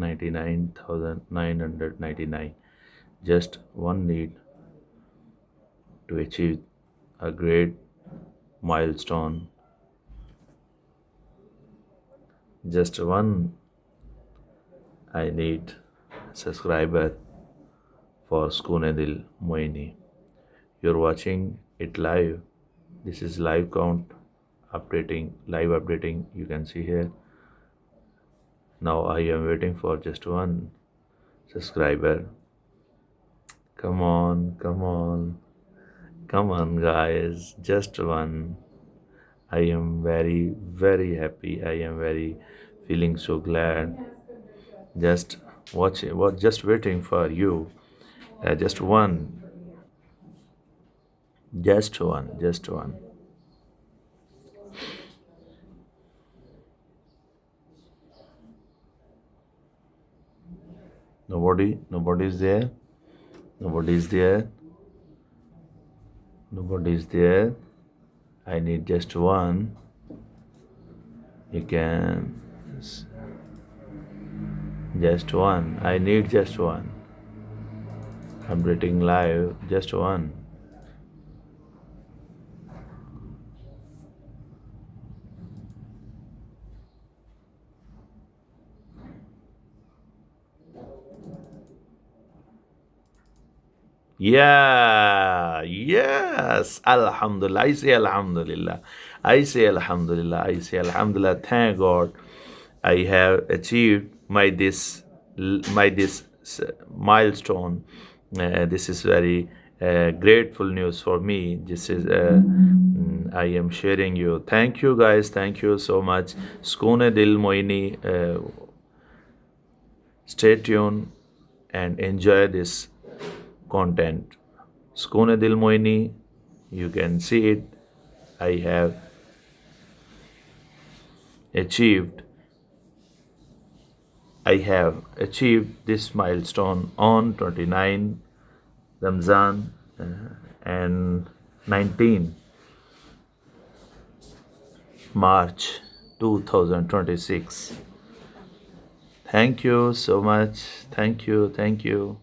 1,99,999. Just one need to achieve a great milestone. Just one I need subscriber for Sukoon Dil Moeeni. You're watching it live. This is live count live updating. You can see here. Now I am waiting for just one subscriber. Come on, guys, just one. I am very, very happy. I am very feeling so glad. Just just waiting for you. Just one. Nobody is there. I need just one. You can just one. I need just one. I'm reading live. Just one. Yeah, yes, Alhamdulillah. I say Alhamdulillah. Thank God, I have achieved this milestone. This is very grateful news for me. This is I am sharing you. Thank you, guys. Thank you so much. Sukoon Dil Moeeni. Stay tuned and enjoy this content. Sukoon Dil Moeeni, you can see it. I have achieved this milestone on 29 Ramzan and 19 March 2026. Thank you so much. Thank you.